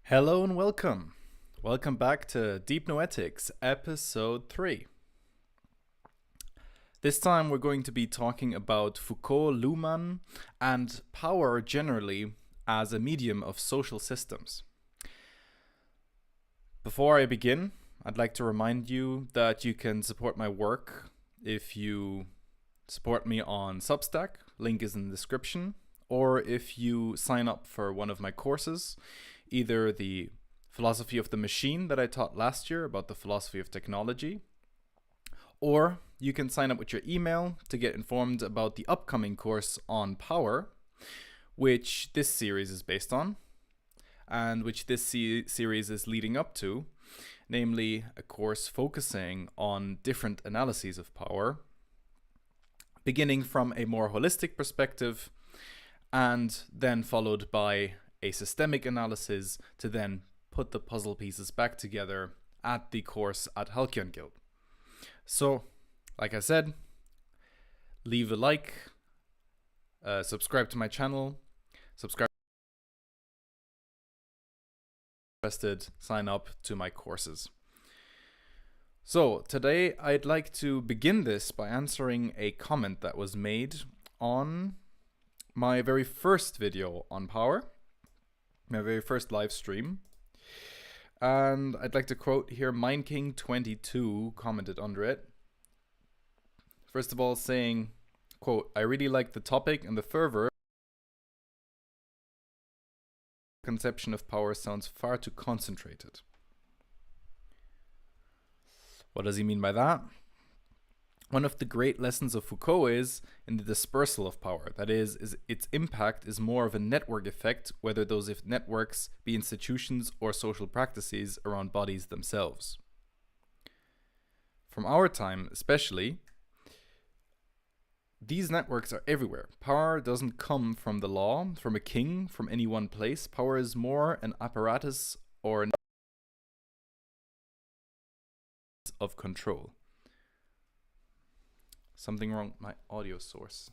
Hello and welcome. Welcome back to Deep Noetics, episode 3. This time we're going to be talking about Foucault, Luhmann, and power generally as a medium of social systems. Before I begin, I'd like to remind you that you can support my work if you support me on Substack, link is in the description, or if you sign up for one of my courses, either the philosophy of the machine that I taught last year about the philosophy of technology, or you can sign up with your email to get informed about the upcoming course on power, which this series is based on, and which this series is leading up to, namely a course focusing on different analyses of power, beginning from a more holistic perspective, and then followed by a systemic analysis to then put the puzzle pieces back together at the course at Halcyon Guild. So, like I said, leave a like, subscribe to my channel, subscribe interested, sign up to my courses. So today I'd like to begin this by answering a comment that was made on my very first video on power, my very first live stream. And I'd like to quote here, MindKing22 commented under it. First of all saying, quote, "I really like the topic and the fervor. Conception of power sounds far too concentrated." What does he mean by that? One of the great lessons of Foucault is in the dispersal of power. That is its impact is more of a network effect, whether those networks be institutions or social practices around bodies themselves. From our time especially, these networks are everywhere. Power doesn't come from the law, from a king, from any one place. Power is more an apparatus or of control. Something wrong with my audio source.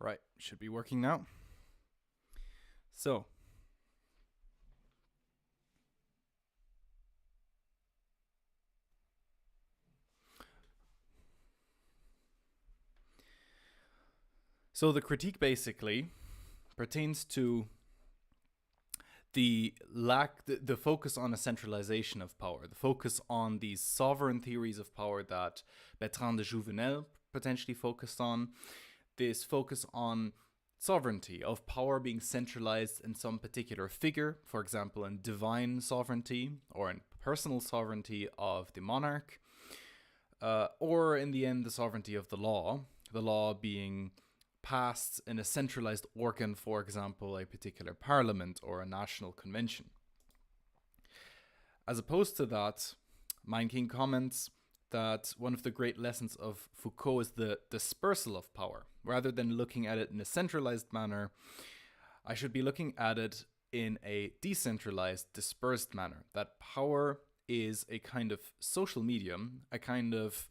Right, should be working now. So, the critique basically pertains to the focus on a centralization of power, the focus on these sovereign theories of power that Bertrand de Jouvenel potentially focused on, this focus on sovereignty, of power being centralized in some particular figure, for example, in divine sovereignty or in personal sovereignty of the monarch, or in the end, the sovereignty of the law being passed in a centralized organ, for example, a particular parliament or a national convention. As opposed to that, Mind comments that one of the great lessons of Foucault is the dispersal of power. Rather than looking at it in a centralized manner, I should be looking at it in a decentralized, dispersed manner. That power is a kind of social medium, a kind of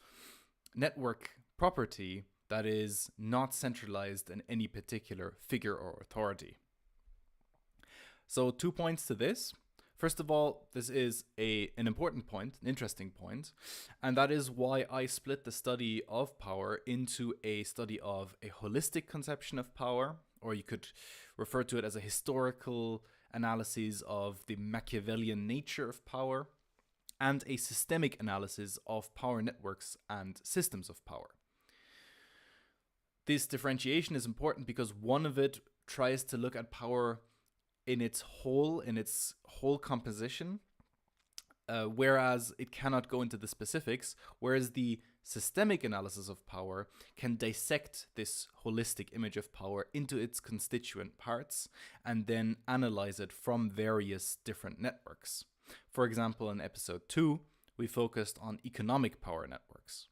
network property that is not centralized in any particular figure or authority. So 2 points to this. First of all, this is an important point, an interesting point, and that is why I split the study of power into a study of a holistic conception of power, or you could refer to it as a historical analysis of the Machiavellian nature of power, and a systemic analysis of power networks and systems of power. This differentiation is important because one of it tries to look at power in its whole composition, whereas it cannot go into the specifics, whereas the systemic analysis of power can dissect this holistic image of power into its constituent parts and then analyze it from various different networks. For example, in episode 2, we focused on economic power networks.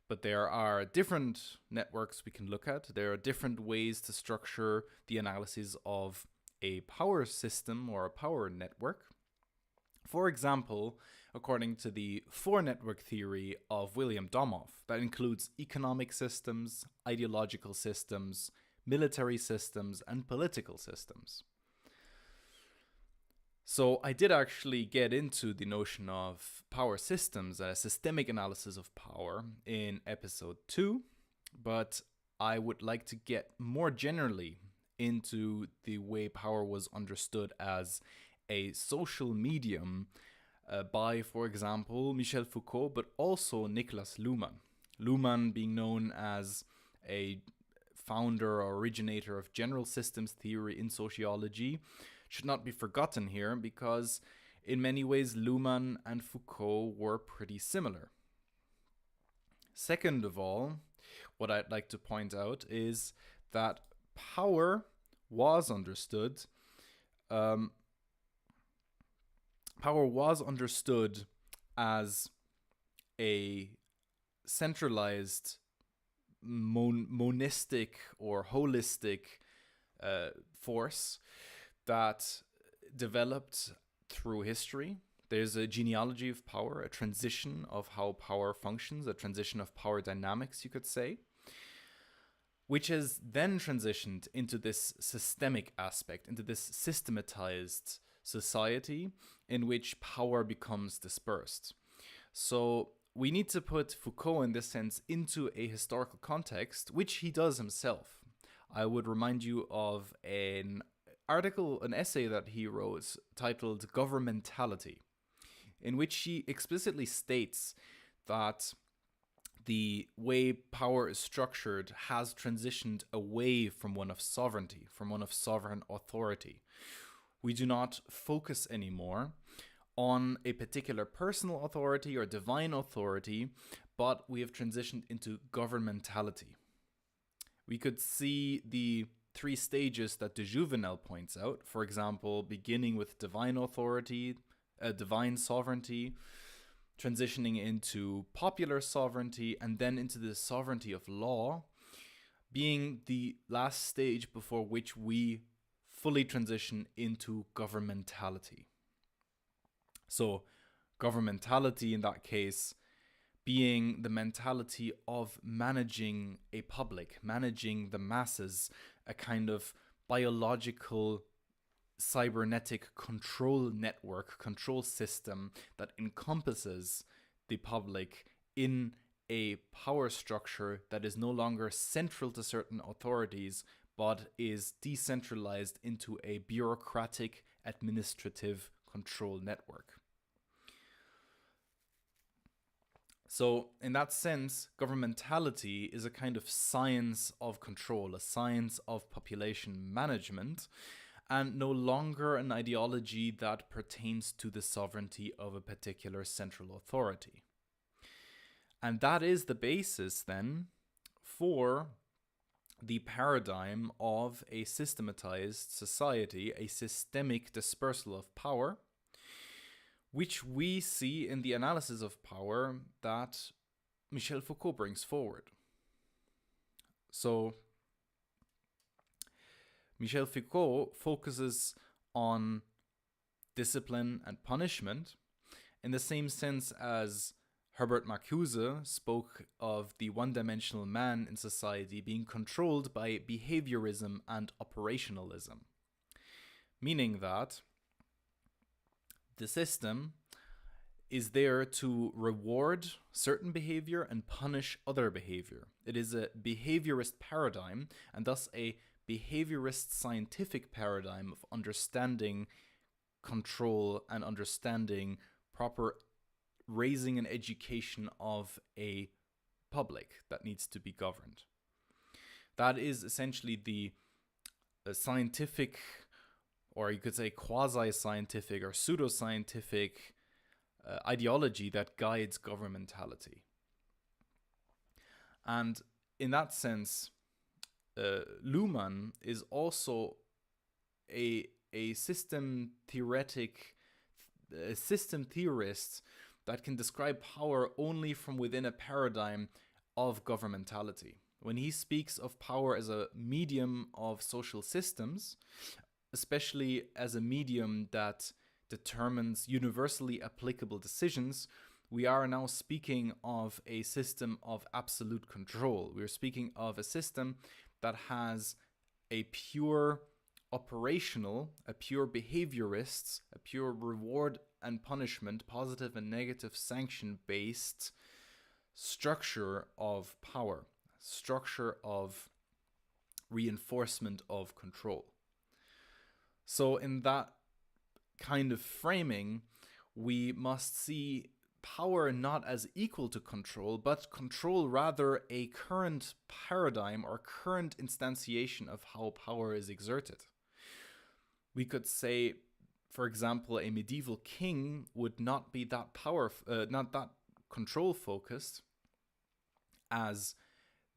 But there are different networks we can look at. There are different ways to structure the analysis of a power system or a power network. For example, according to the four-network theory of William Domhoff, that includes economic systems, ideological systems, military systems, and political systems. So I did actually get into the notion of power systems and a systemic analysis of power in episode 2, but I would like to get more generally into the way power was understood as a social medium by, for example, Michel Foucault, but also Niklas Luhmann. Luhmann being known as a founder or originator of general systems theory in sociology should not be forgotten here, because in many ways Luhmann and Foucault were pretty similar. Second of all, what I'd like to point out is that power was understood as a centralized, monistic or holistic force that developed through history. There's a genealogy of power, a transition of how power functions, a transition of power dynamics, you could say, which has then transitioned into this systemic aspect, into this systematized society in which power becomes dispersed. So we need to put Foucault in this sense into a historical context, which he does himself. I would remind you of an essay that he wrote titled Governmentality, in which he explicitly states that the way power is structured has transitioned away from one of sovereignty, from one of sovereign authority. We do not focus anymore on a particular personal authority or divine authority, but we have transitioned into governmentality. We could see the 3 stages that de Jouvenel points out, for example, beginning with divine authority, divine sovereignty, transitioning into popular sovereignty, and then into the sovereignty of law, being the last stage before which we fully transition into governmentality. So, governmentality in that case being the mentality of managing a public, managing the masses, a kind of biological cybernetic control network, control system that encompasses the public in a power structure that is no longer central to certain authorities, but is decentralized into a bureaucratic administrative control network. So in that sense, governmentality is a kind of science of control, a science of population management, and no longer an ideology that pertains to the sovereignty of a particular central authority. And that is the basis then for the paradigm of a systematized society, a systemic dispersal of power, which we see in the analysis of power that Michel Foucault brings forward. So, Michel Foucault focuses on discipline and punishment in the same sense as Herbert Marcuse spoke of the one-dimensional man in society being controlled by behaviorism and operationalism, meaning that the system is there to reward certain behavior and punish other behavior. It is a behaviorist paradigm, and thus a behaviorist scientific paradigm of understanding control and understanding proper raising and education of a public that needs to be governed. That is essentially the scientific, or you could say quasi-scientific or pseudo-scientific ideology that guides governmentality. And in that sense, Luhmann is also a system theorist that can describe power only from within a paradigm of governmentality. When he speaks of power as a medium of social systems, especially as a medium that determines universally applicable decisions, we are now speaking of a system of absolute control. We are speaking of a system that has a pure operational, a pure behaviorist, a pure reward and punishment, positive and negative sanction based structure of power, structure of reinforcement of control. So in that kind of framing, we must see power not as equal to control, but control rather a current paradigm or current instantiation of how power is exerted. We could say, for example, a medieval king would not be that not that control focused, as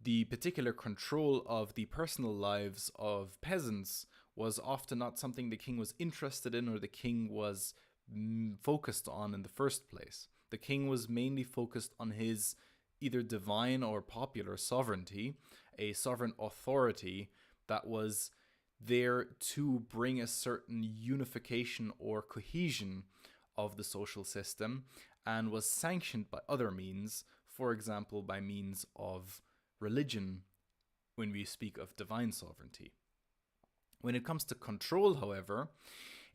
the particular control of the personal lives of peasants was often not something the king was interested in or the king was focused on in the first place. The king was mainly focused on his either divine or popular sovereignty, a sovereign authority that was there to bring a certain unification or cohesion of the social system and was sanctioned by other means, for example, by means of religion when we speak of divine sovereignty. When it comes to control, however,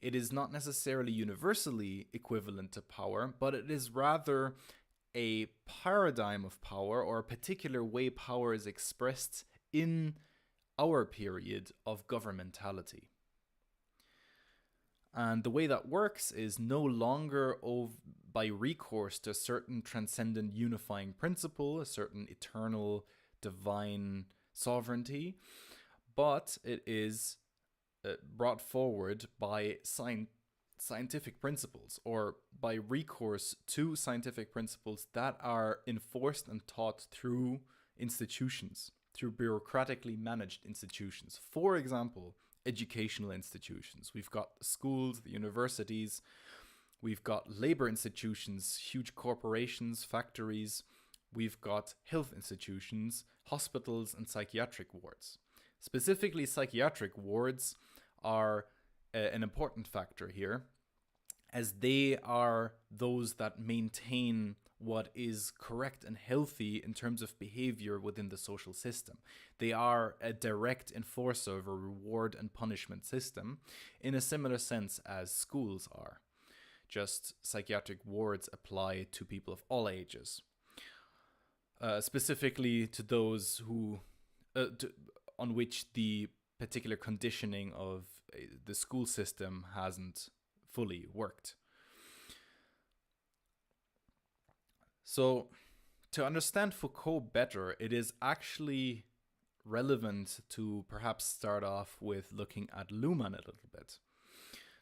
it is not necessarily universally equivalent to power, but it is rather a paradigm of power or a particular way power is expressed in our period of governmentality. And the way that works is no longer by recourse to a certain transcendent unifying principle, a certain eternal divine sovereignty, but it is brought forward by scientific principles or by recourse to scientific principles that are enforced and taught through institutions, through bureaucratically managed institutions. For example, educational institutions. We've got schools, the universities, we've got labor institutions, huge corporations, factories, we've got health institutions, hospitals, and psychiatric wards. Specifically, psychiatric wards are an important factor here, as they are those that maintain what is correct and healthy in terms of behavior within the social system. They are a direct enforcer of a reward and punishment system in a similar sense as schools are. Just psychiatric wards apply to people of all ages, specifically to those who on which the particular conditioning of the school system hasn't fully worked. So, to understand Foucault better, it is actually relevant to perhaps start off with looking at Luhmann a little bit.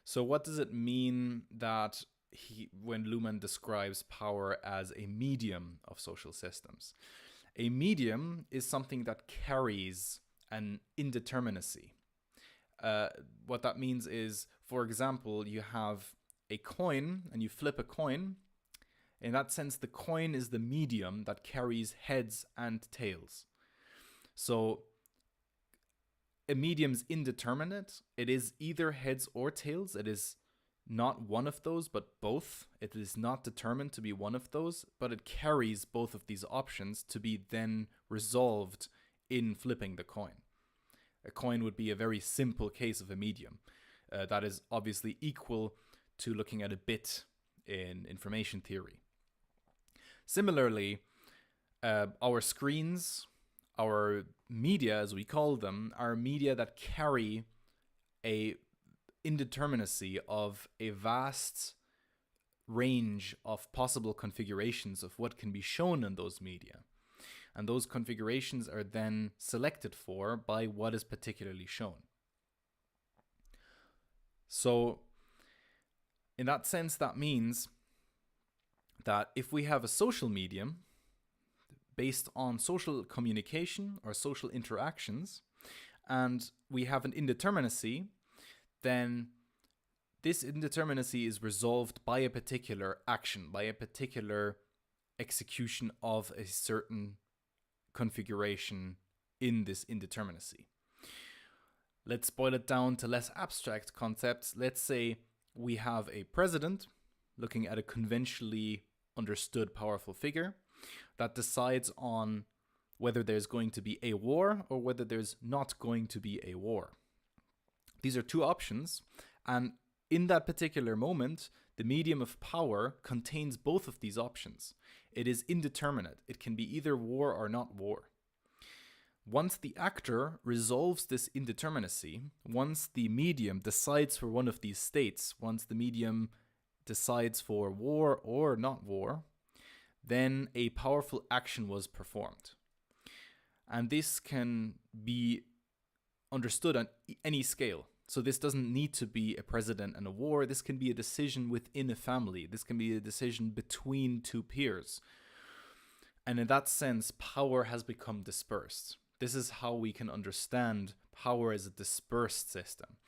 So, what does it mean that when Luhmann describes power as a medium of social systems? A medium is something that carries an indeterminacy. What that means is, for example, you have a coin and you flip a coin. In that sense, the coin is the medium that carries heads and tails. So a medium's indeterminate. It is either heads or tails. It is not one of those, but both. It is not determined to be one of those, but it carries both of these options to be then resolved in flipping the coin. A coin would be a very simple case of a medium. That is obviously equal to looking at a bit in information theory. Similarly, our screens, our media, as we call them, are media that carry a indeterminacy of a vast range of possible configurations of what can be shown in those media. And those configurations are then selected for by what is particularly shown. So, in that sense, that means that if we have a social medium based on social communication or social interactions, and we have an indeterminacy, then this indeterminacy is resolved by a particular action, by a particular execution of a certain configuration in this indeterminacy. Let's boil it down to less abstract concepts. Let's say we have a president looking at a conventionally understood powerful figure that decides on whether there's going to be a war or whether there's not going to be a war. These are two options, and in that particular moment, the medium of power contains both of these options. It is indeterminate. It can be either war or not war. Once the actor resolves this indeterminacy, once the medium decides for one of these states, once the medium decides for war or not war, then a powerful action was performed. And this can be understood on any scale. So this doesn't need to be a president and a war. This can be a decision within a family. This can be a decision between two peers. And in that sense, power has become dispersed. This is how we can understand power as a dispersed system.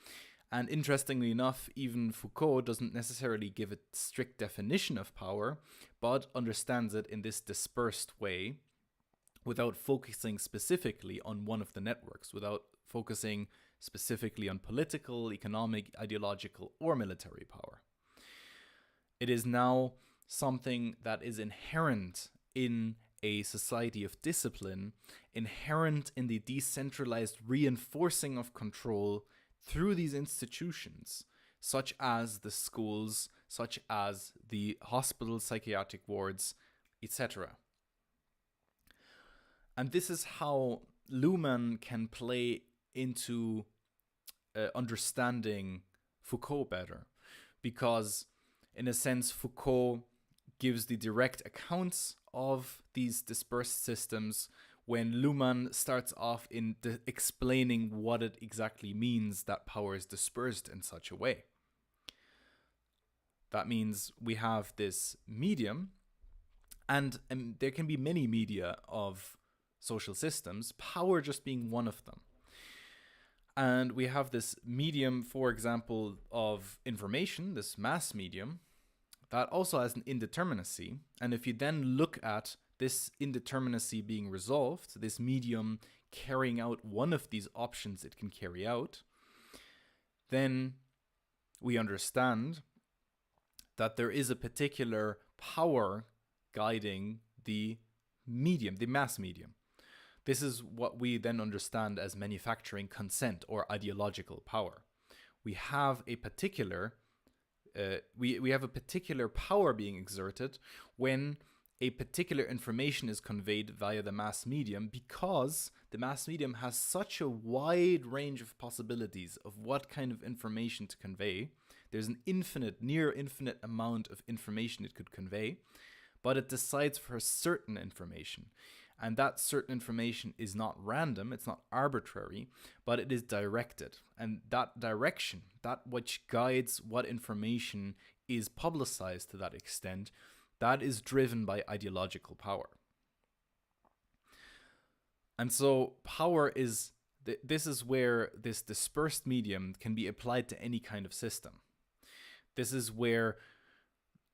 And interestingly enough, even Foucault doesn't necessarily give a strict definition of power, but understands it in this dispersed way without focusing specifically on one of the networks, without focusing specifically on political, economic, ideological, or military power. It is now something that is inherent in a society of discipline, inherent in the decentralized reinforcing of control through these institutions, such as the schools, such as the hospitals, psychiatric wards, etc. And this is how Luhmann can play into understanding Foucault better, because in a sense Foucault gives the direct accounts of these dispersed systems when Luhmann starts off in explaining what it exactly means that power is dispersed in such a way. That means we have this medium, and there can be many media of social systems, power just being one of them. And we have this medium, for example, of information, this mass medium, that also has an indeterminacy. And if you then look at this indeterminacy being resolved, this medium carrying out one of these options it can carry out, then we understand that there is a particular power guiding the medium, the mass medium. This is what we then understand as manufacturing consent or ideological power. We have a particular we have a particular power being exerted when a particular information is conveyed via the mass medium, because the mass medium has such a wide range of possibilities of what kind of information to convey. There's an infinite, near infinite amount of information it could convey, but it decides for certain information. And that certain information is not random, it's not arbitrary, but it is directed. And that direction, that which guides what information is publicized to that extent, that is driven by ideological power. And so power is, this is where this dispersed medium can be applied to any kind of system. This is where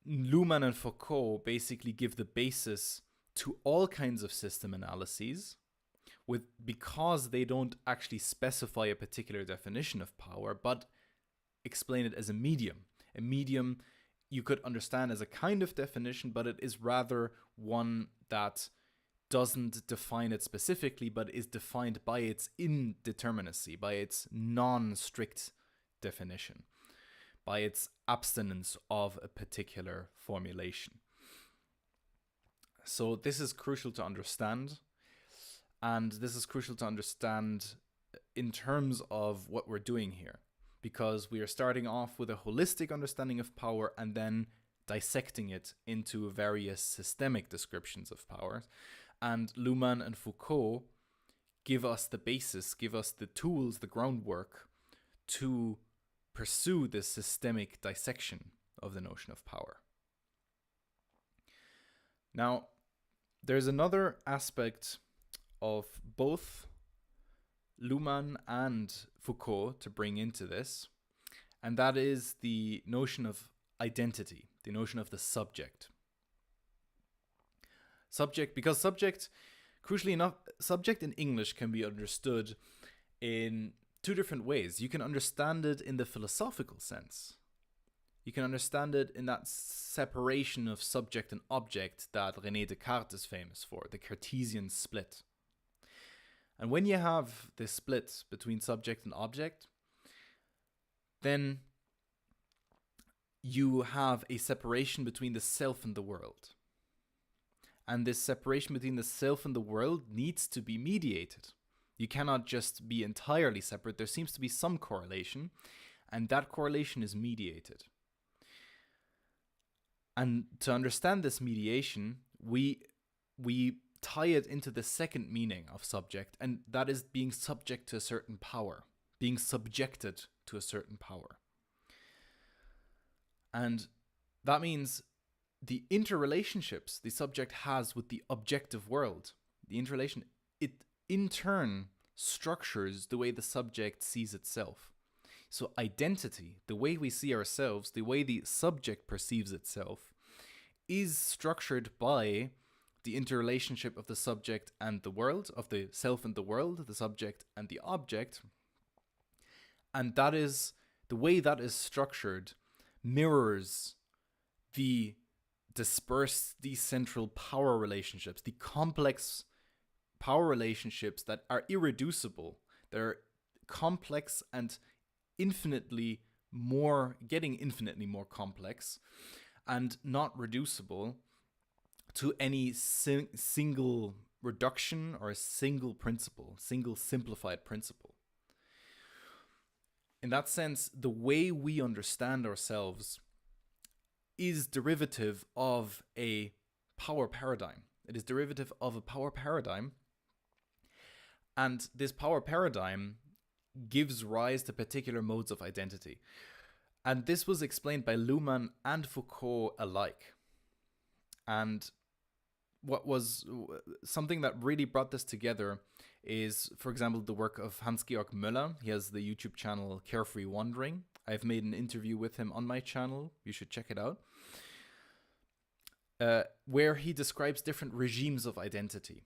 Luhmann and Foucault basically give the basis to all kinds of system analyses, because they don't actually specify a particular definition of power, but explain it as a medium. A medium you could understand as a kind of definition, but it is rather one that doesn't define it specifically, but is defined by its indeterminacy, by its non-strict definition, by its abstinence of a particular formulation. So this is crucial to understand, and this is crucial to understand in terms of what we're doing here, because we are starting off with a holistic understanding of power and then dissecting it into various systemic descriptions of power. And Luhmann and Foucault give us the basis, give us the tools, the groundwork to pursue this systemic dissection of the notion of power. Now, there's another aspect of both Luhmann and Foucault to bring into this, and that is the notion of identity, the notion of the subject. Because subject, crucially enough, subject in English can be understood in two different ways. You can understand it in the philosophical sense. You can understand it in that separation of subject and object that René Descartes is famous for, the Cartesian split. And when you have this split between subject and object, then you have a separation between the self and the world. And this separation between the self and the world needs to be mediated. You cannot just be entirely separate. There seems to be some correlation, and that correlation is mediated. And to understand this mediation, we tie it into the second meaning of subject, and that is being subject to a certain power, being subjected to a certain power. And that means the interrelationships the subject has with the objective world, the interrelation, it in turn structures the way the subject sees itself. So identity, the way we see ourselves, the way the subject perceives itself, is structured by the interrelationship of the subject and the world, of the self and the world, the subject and the object. And that is, the way that is structured mirrors the dispersed, decentral power relationships, the complex power relationships that are irreducible, that are complex and getting infinitely more complex and not reducible to any single reduction or a single principle, single simplified principle. In that sense, the way we understand ourselves is derivative of a power paradigm. It is derivative of a power paradigm, and this power paradigm gives rise to particular modes of identity. And this was explained by Luhmann and Foucault alike. And what was something that really brought this together is, for example, the work of Hans-Georg Müller. He has the YouTube channel Carefree Wandering. I've made an interview with him on my channel. You should check it out. Where he describes different regimes of identity,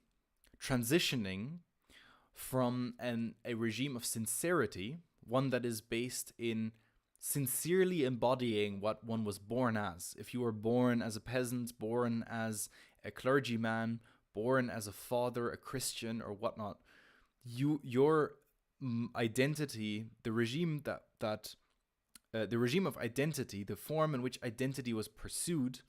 transitioning from a regime of sincerity, one that is based in sincerely embodying what one was born as. If you were born as a peasant, born as a clergyman, born as a father, a Christian, or whatnot, your identity, the regime the regime of identity, the form in which identity was pursued,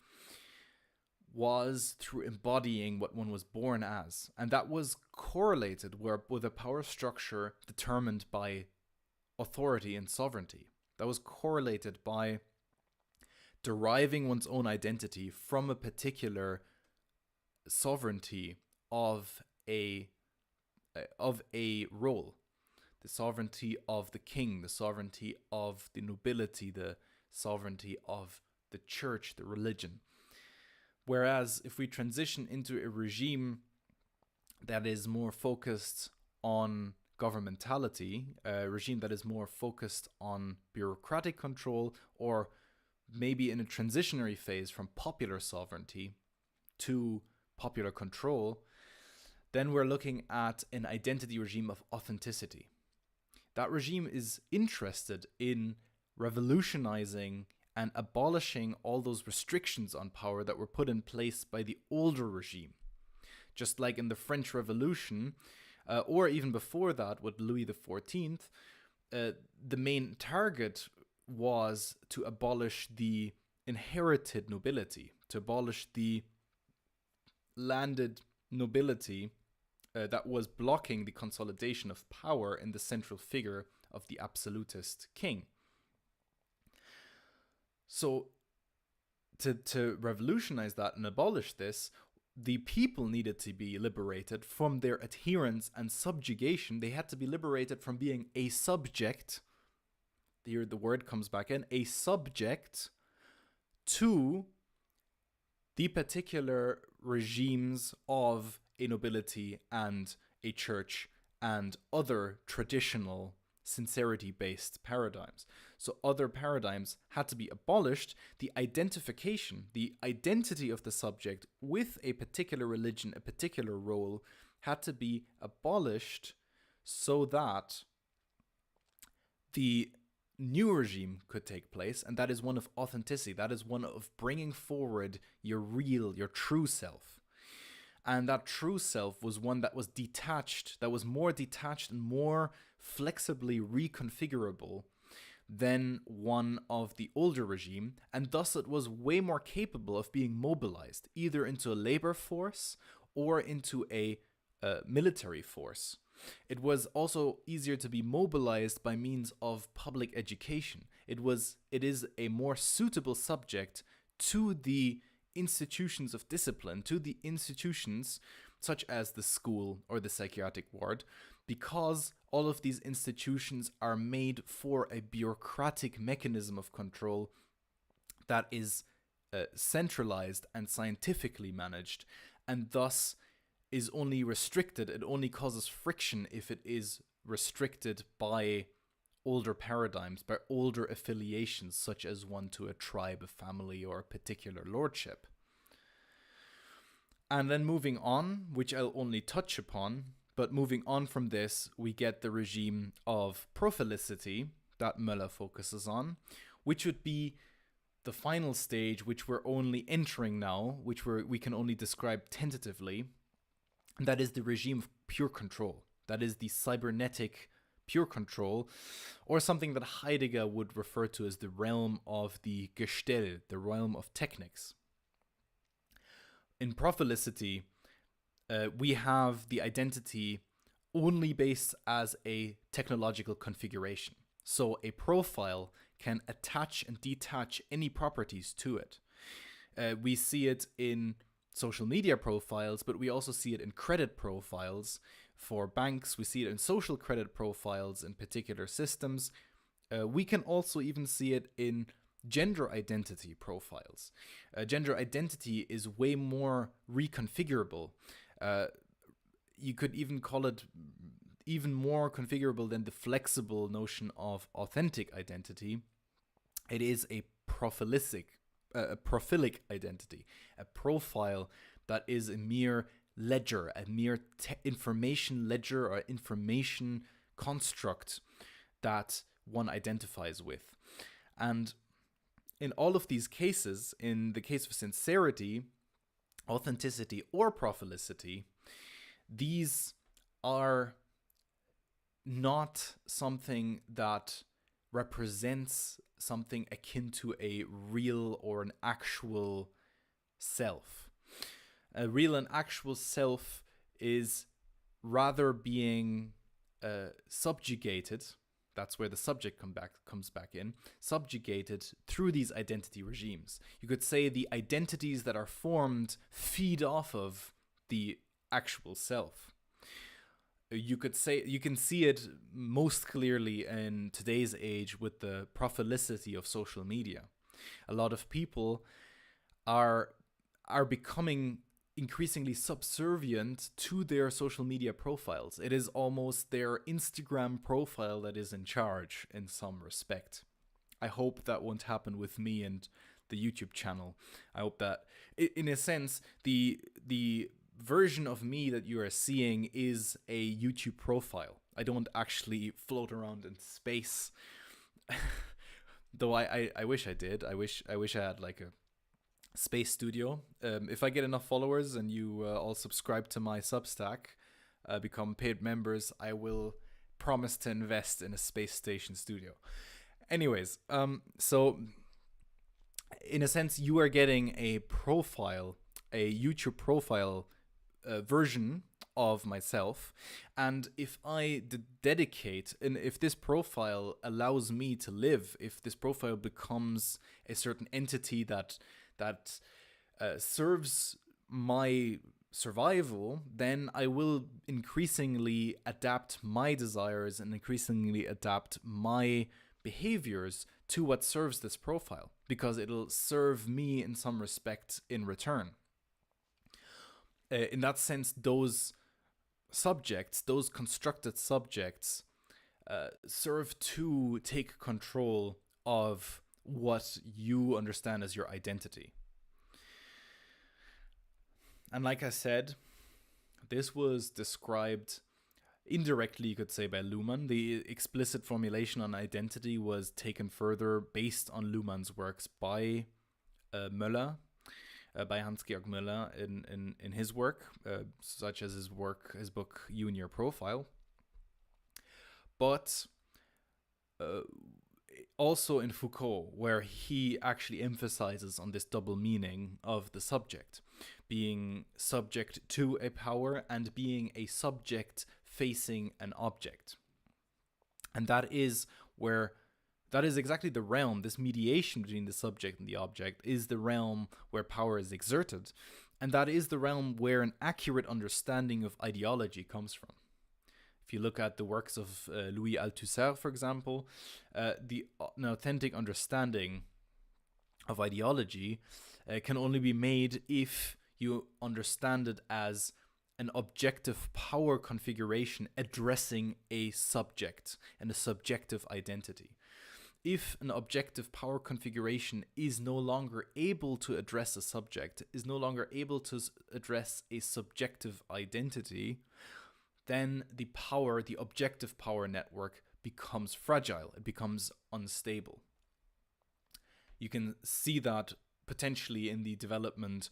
was through embodying what one was born as. And that was correlated with a power structure determined by authority and sovereignty. That was correlated by deriving one's own identity from a particular sovereignty of a role. The sovereignty of the king, the sovereignty of the nobility, the sovereignty of the church, the religion. Whereas if we transition into a regime that is more focused on governmentality, a regime that is more focused on bureaucratic control, or maybe in a transitionary phase from popular sovereignty to popular control, then we're looking at an identity regime of authenticity. That regime is interested in revolutionizing and abolishing all those restrictions on power that were put in place by the older regime. Just like in the French Revolution, or even before that with Louis XIV, the main target was to abolish the inherited nobility, to abolish the landed nobility that was blocking the consolidation of power in the central figure of the absolutist king. So to revolutionize that and abolish this, the people needed to be liberated from their adherence and subjugation. They had to be liberated from being a subject. Here the word comes back in, a subject to the particular regimes of a nobility and a church and other traditional sincerity-based paradigms. So other paradigms had to be abolished. The identification, the identity of the subject with a particular religion, a particular role, had to be abolished so that the new regime could take place, and that is one of authenticity. That is one of bringing forward your real, your true self. And that true self was one that was detached, that was more detached and more flexibly reconfigurable than one of the older regime, and thus it was way more capable of being mobilized, either into a labor force or into a military force. It was also easier to be mobilized by means of public education. It is a more suitable subject to the institutions of discipline, to the institutions such as the school or the psychiatric ward, because all of these institutions are made for a bureaucratic mechanism of control that is centralized and scientifically managed, and thus is only restricted. It only causes friction if it is restricted by older paradigms, by older affiliations, such as one to a tribe, a family, or a particular lordship. And then moving on, which I'll only touch upon, but moving on from this, we get the regime of prophylicity that Möller focuses on, which would be the final stage, which we're only entering now, which we can only describe tentatively. That is the regime of pure control. That is the cybernetic pure control, or something that Heidegger would refer to as the realm of the Gestell, the realm of technics. In prophylicity, we have the identity only based as a technological configuration. So a profile can attach and detach any properties to it. We see it in social media profiles, but we also see it in credit profiles for banks. We see it in social credit profiles in particular systems. We can also even see it in gender identity profiles. Gender identity is way more reconfigurable. You could even call it even more configurable than the flexible notion of authentic identity. It is a prophyllic identity, a profile that is a mere ledger, a mere information ledger or information construct that one identifies with. And in all of these cases, in the case of sincerity, authenticity, or prophylicity, these are not something that represents something akin to a real or an actual self. A real and actual self is rather being subjugated. That's where the subject comes back in, subjugated through these identity regimes. You could say the identities that are formed feed off of the actual self. You can see it most clearly in today's age with the prophylicity of social media. A lot of people are becoming increasingly subservient to their social media profiles. It is almost their Instagram profile that is in charge in some respect. I hope that won't happen with me and the YouTube channel. I hope that, in a sense, the version of me that you are seeing is a YouTube profile. I don't actually float around in space. Though I wish I did. I wish I had like a space studio. If I get enough followers and you all subscribe to my Substack, become paid members, I will promise to invest in a space station studio. Anyways, so in a sense, you are getting a profile, a YouTube profile version of myself, and if I dedicate, and if this profile allows me to live, if this profile becomes a certain entity that serves my survival, then I will increasingly adapt my desires and increasingly adapt my behaviors to what serves this profile, because it'll serve me in some respect in return. in that sense, those subjects, those constructed subjects, serve to take control of what you understand as your identity. And like I said, this was described indirectly, you could say, by Luhmann. The explicit formulation on identity was taken further based on Luhmann's works by Möller, by Hans-Georg Möller in his work, such as his book You and Your Profile. But also in Foucault, where he actually emphasizes on this double meaning of the subject, being subject to a power and being a subject facing an object. And that is exactly the realm, this mediation between the subject and the object is the realm where power is exerted. And that is the realm where an accurate understanding of ideology comes from. If you look at the works of Louis Althusser, for example, an authentic understanding of ideology can only be made if you understand it as an objective power configuration addressing a subject and a subjective identity. If an objective power configuration is no longer able to address a subject, is no longer able to address a subjective identity, then the objective power network becomes fragile, it becomes unstable. You can see that potentially in the development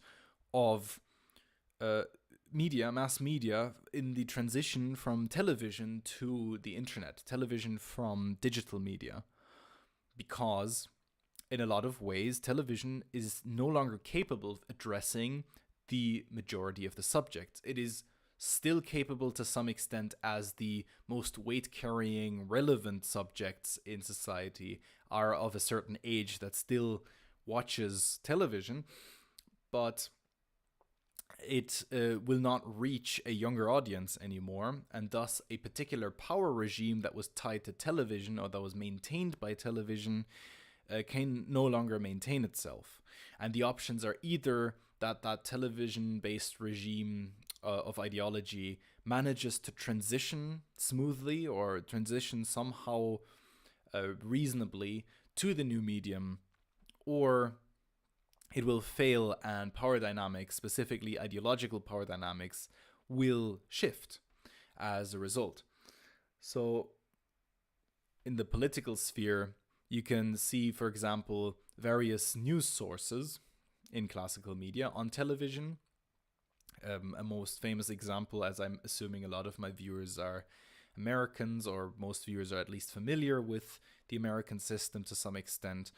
of mass media, in the transition from television to the internet, television from digital media, because in a lot of ways, television is no longer capable of addressing the majority of the subjects. It is still capable to some extent as the most weight-carrying, relevant subjects in society are of a certain age that still watches television, but it will not reach a younger audience anymore, and thus a particular power regime that was tied to television or that was maintained by television can no longer maintain itself. And the options are either that television-based regime of ideology manages to transition smoothly or transition somehow reasonably to the new medium, or it will fail and power dynamics, specifically ideological power dynamics, will shift as a result. So in the political sphere, you can see, for example, various news sources in classical media on television. A most famous example, as I'm assuming a lot of my viewers are Americans, or most viewers are at least familiar with the American system to some extent,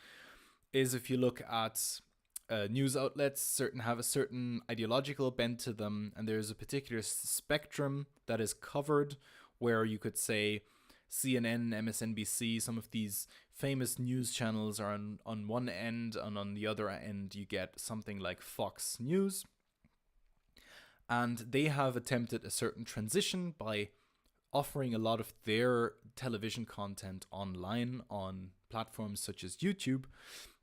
is if you look at news outlets, have a certain ideological bent to them, and there's a particular spectrum that is covered, where you could say CNN, MSNBC, some of these famous news channels are on one end, and on the other end you get something like Fox News. And they have attempted a certain transition by offering a lot of their television content online on platforms such as YouTube.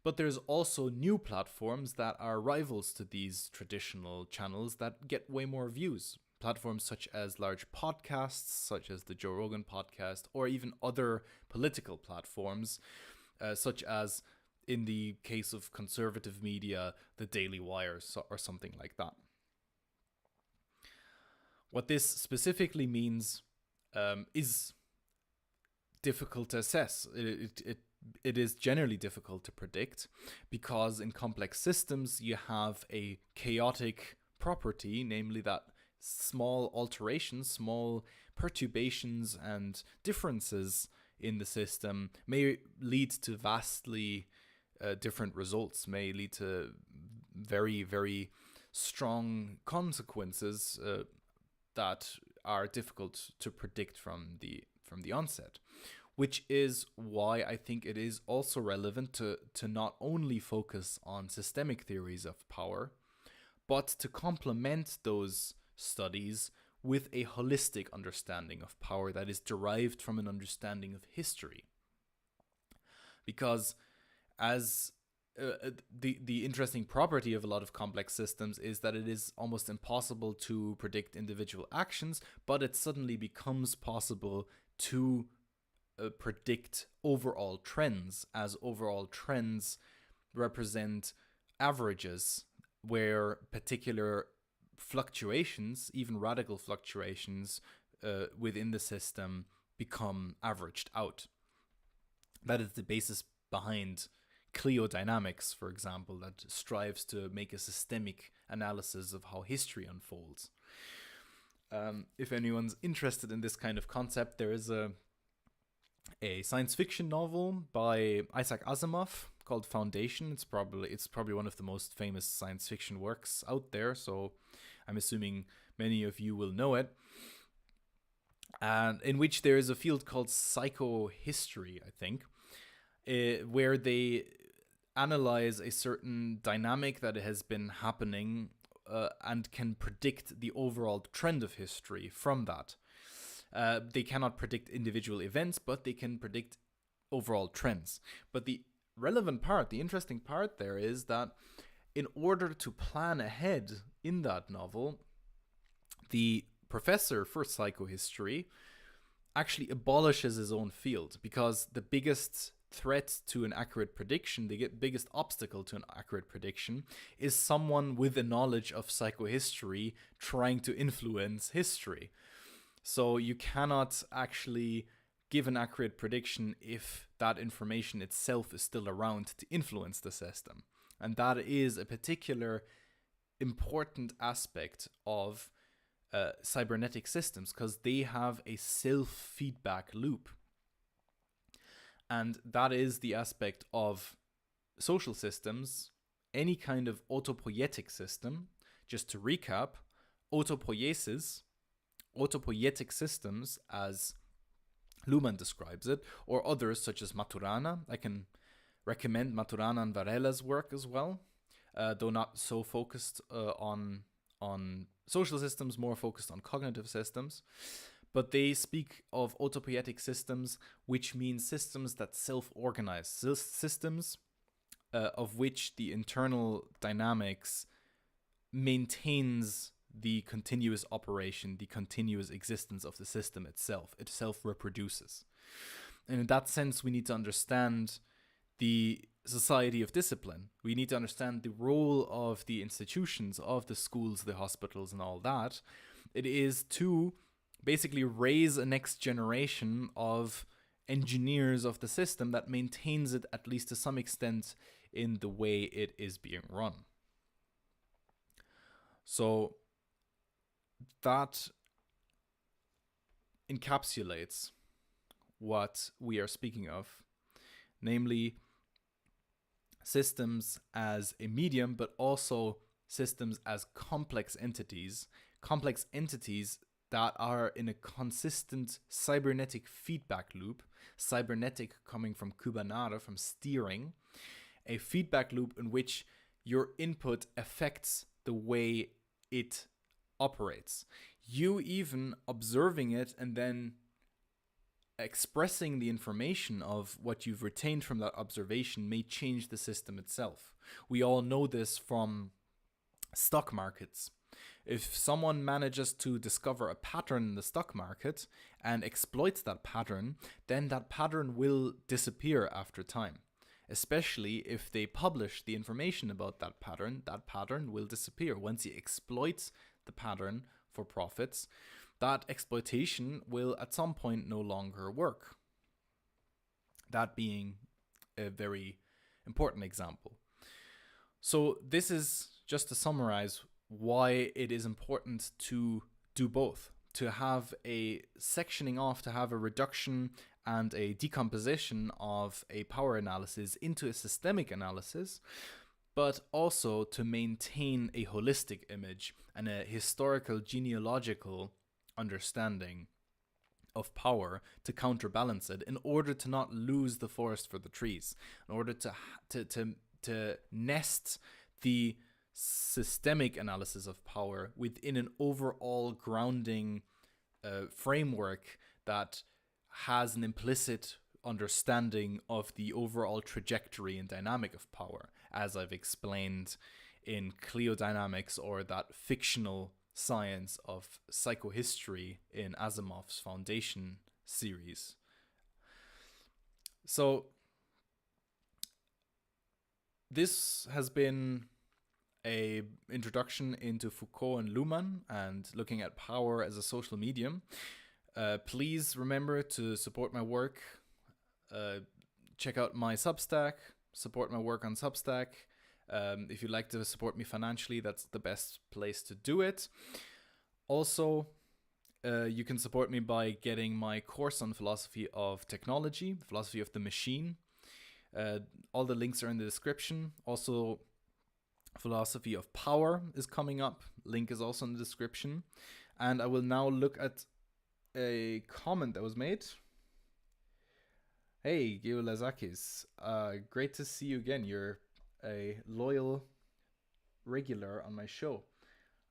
But there's also new platforms that are rivals to these traditional channels that get way more views. Platforms such as large podcasts, such as the Joe Rogan podcast, or even other political platforms, such as, in the case of conservative media, the Daily Wire or something like that. What this specifically means is difficult to assess. It is generally difficult to predict, because in complex systems you have a chaotic property, namely that small alterations, small perturbations and differences in the system may lead to vastly different results, may lead to very, very strong consequences that are difficult to predict from the onset. Which is why I think it is also relevant to not only focus on systemic theories of power, but to complement those studies with a holistic understanding of power that is derived from an understanding of history. Because as the interesting property of a lot of complex systems is that it is almost impossible to predict individual actions, but it suddenly becomes possible to predict overall trends, as overall trends represent averages where particular fluctuations, even radical fluctuations within the system, become averaged out. That is the basis behind cliodynamics, for example, that strives to make a systemic analysis of how history unfolds. If anyone's interested in this kind of concept, there is a science fiction novel by Isaac Asimov called Foundation. It's probably one of the most famous science fiction works out there, so I'm assuming many of you will know it. And in which there is a field called psychohistory, I think, where they analyze a certain dynamic that has been happening and can predict the overall trend of history from that. They cannot predict individual events, but they can predict overall trends. But the relevant part, the interesting part there is that in order to plan ahead in that novel, the professor for psychohistory actually abolishes his own field, because the biggest threat to an accurate prediction, the biggest obstacle to an accurate prediction, is someone with a knowledge of psychohistory trying to influence history. So you cannot actually give an accurate prediction if that information itself is still around to influence the system. And that is a particular important aspect of cybernetic systems, because they have a self-feedback loop. And that is the aspect of social systems, any kind of autopoietic system. Just to recap, autopoietic systems, as Luhmann describes it, or others such as Maturana. I can recommend Maturana and Varela's work as well, though not so focused on social systems, more focused on cognitive systems. But they speak of autopoietic systems, which means systems that self-organize, systems of which the internal dynamics maintains the continuous operation, the continuous existence of the system itself. It self-reproduces. And in that sense, we need to understand the society of discipline. We need to understand the role of the institutions, of the schools, the hospitals, and all that. It is to basically raise a next generation of engineers of the system that maintains it, at least to some extent, in the way it is being run. So that encapsulates what we are speaking of, namely systems as a medium, but also systems as complex entities that are in a consistent cybernetic feedback loop, cybernetic coming from Kubanare, from steering, a feedback loop in which your input affects the way it operates. You even observing it and then expressing the information of what you've retained from that observation may change the system itself. We all know this from stock markets. If someone manages to discover a pattern in the stock market and exploits that pattern, then that pattern will disappear after time. Especially if they publish the information about that pattern will disappear. Once he exploits the pattern for profits, that exploitation will at some point no longer work. That being a very important example. So this is just to summarize why it is important to do both, to have a sectioning off, to have a reduction and a decomposition of a power analysis into a systemic analysis, but also to maintain a holistic image and a historical genealogical understanding of power to counterbalance it, in order to not lose the forest for the trees, in order to nest the systemic analysis of power within an overall grounding framework that has an implicit understanding of the overall trajectory and dynamic of power, as I've explained in Cleodynamics, or that fictional science of psychohistory in Asimov's Foundation series. So this has been a introduction into Foucault and Luhmann and looking at power as a social medium. Please remember to support my work. Check out my Substack, support my work on Substack. If you'd like to support me financially, that's the best place to do it. Also, you can support me by getting my course on philosophy of technology, philosophy of the machine. All the links are in the description. Also, philosophy of power is coming up. Link is also in the description. And I will now look at a comment that was made. Hey, Geo Lazakis. Great to see you again. You're a loyal regular on my show.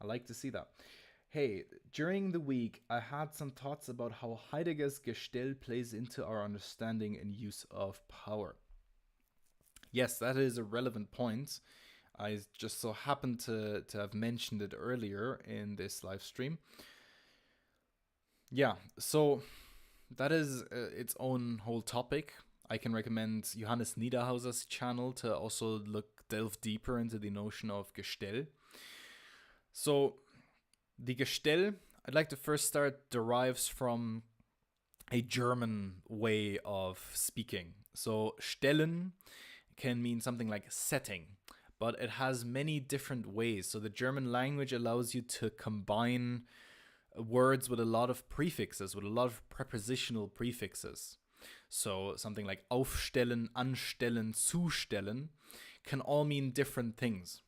I like to see that. Hey, during the week, I had some thoughts about how Heidegger's Gestell plays into our understanding and use of power. Yes, that is a relevant point. I just so happened to have mentioned it earlier in this live stream. Yeah, so that is its own whole topic. I can recommend Johannes Niederhauser's channel to also delve deeper into the notion of Gestell. So the Gestell, I'd like to first start, derives from a German way of speaking. So stellen can mean something like setting, but it has many different ways. So the German language allows you to combine words with a lot of prefixes, with a lot of prepositional prefixes. So something like aufstellen, anstellen, zustellen can all mean different things.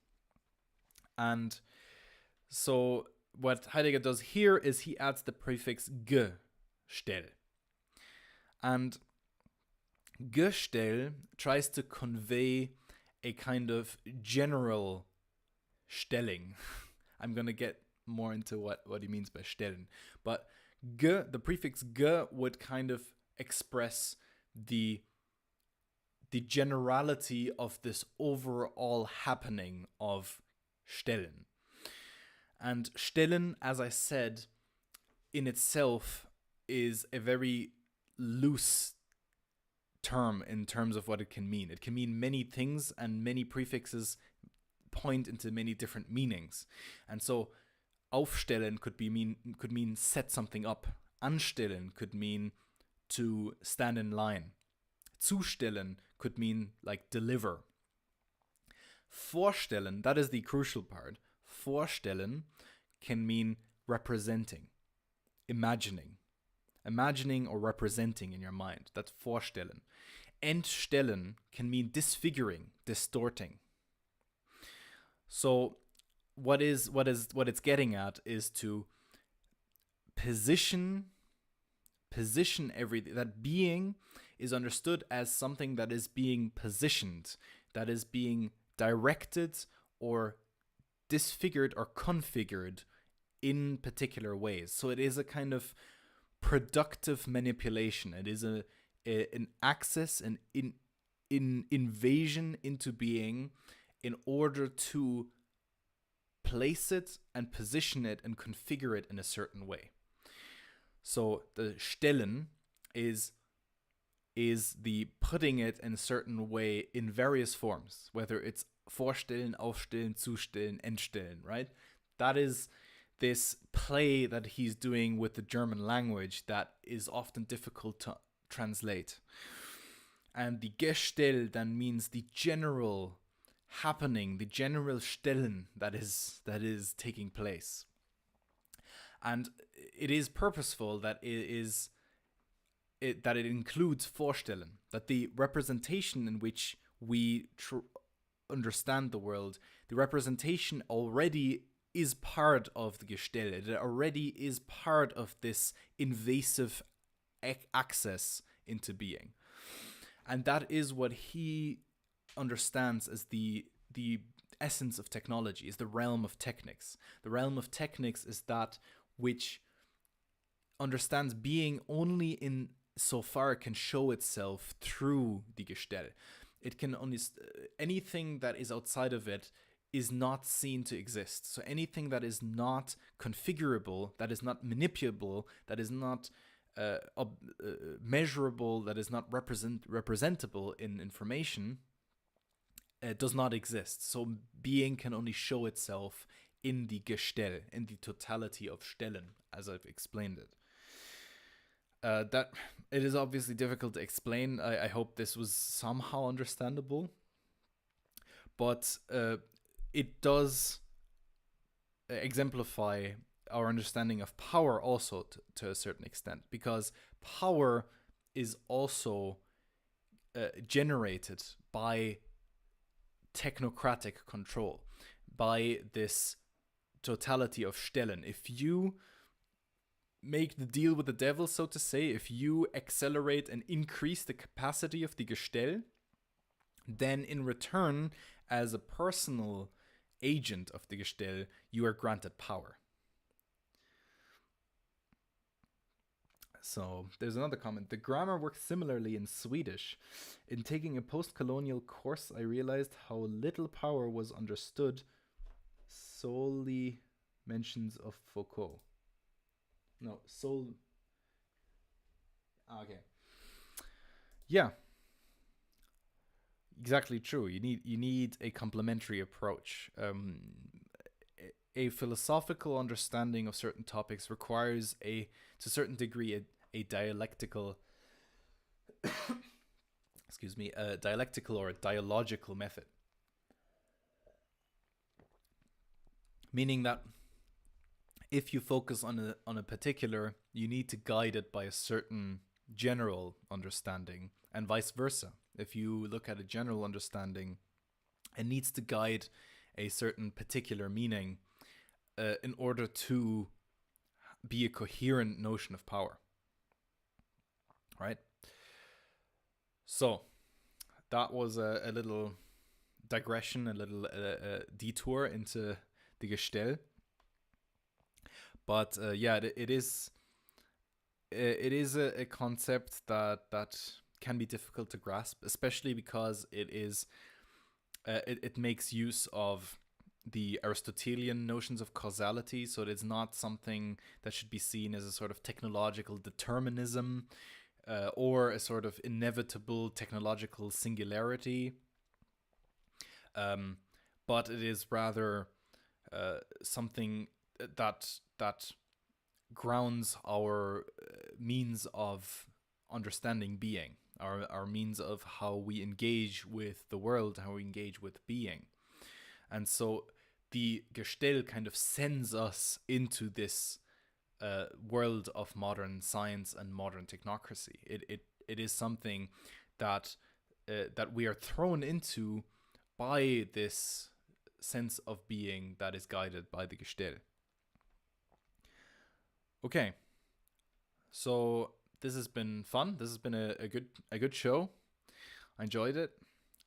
And so what Heidegger does here is he adds the prefix gestell. And Gestell tries to convey a kind of general Stelling. I'm going to get more into what he means by stellen. But the prefix g would kind of express the generality of this overall happening of stellen. And stellen, as I said, in itself is a very loose term in terms of what it can mean. It can mean many things, and many prefixes point into many different meanings. And so aufstellen could mean set something up. Anstellen could mean to stand in line. Zustellen could mean like deliver. Vorstellen, that is the crucial part. Vorstellen can mean representing, imagining or representing in your mind. That's vorstellen. Entstellen can mean disfiguring, distorting. So what it's getting at is to position everything. That being is understood as something that is being positioned, that is being directed or disfigured or configured in particular ways. So it is a kind of productive manipulation. It is an access, an invasion into being in order to place it and position it and configure it in a certain way. So the stellen is the putting it in a certain way in various forms, whether it's vorstellen, aufstellen, zustellen, entstellen, right? That is this play that he's doing with the German language that is often difficult to translate. And the Gestell then means the general happening, the general Stellen that is taking place. And it is purposeful that it includes Vorstellen, that the representation in which we understand the world, the representation already is part of the Gestell. It already is part of this invasive access into being. And that is what he understands as the essence of technology, is the realm of technics. The realm of technics is that which understands being only in so far it can show itself through the Gestell. it can only anything that is outside of it is not seen to exist. So anything that is not configurable, that is not manipulable, that is not measurable, that is not representable in information, does not exist. So being can only show itself in the Gestell, in the totality of Stellen, as I've explained it. That it is obviously difficult to explain. I hope this was somehow understandable, but it does exemplify our understanding of power also to a certain extent, because power is also generated by technocratic control, by this totality of Stellen. If you make the deal with the devil, so to say, if you accelerate and increase the capacity of the Gestell, then in return, as a personal agent of the Gestell, you are granted power. So there's another comment. The grammar works similarly in Swedish. In taking a post-colonial course, I realized how little power was understood. Solely mentions of Foucault. No, okay. Yeah. Exactly true. You need a complementary approach. A philosophical understanding of certain topics requires to a certain degree a dialectical a dialectical or a dialogical method. Meaning that if you focus on a particular, you need to guide it by a certain general understanding, and vice versa. If you look at a general understanding, it needs to guide a certain particular meaning in order to be a coherent notion of power. Right? So, that was a little digression, a little detour into the Gestell. But it is a concept that can be difficult to grasp, especially because it makes use of the Aristotelian notions of causality. So it is not something that should be seen as a sort of technological determinism or a sort of inevitable technological singularity. But it is rather something that grounds our means of understanding being, our means of how we engage with the world, how we engage with being. And so the Gestell kind of sends us into this world of modern science and modern technocracy. It is something that we are thrown into by this sense of being that is guided by the Gestell. Okay, so this has been fun. This has been a good show. I enjoyed it,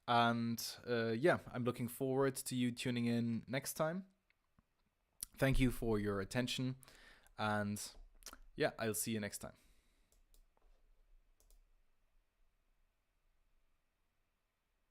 and I'm looking forward to you tuning in next time. Thank you for your attention, and I'll see you next time.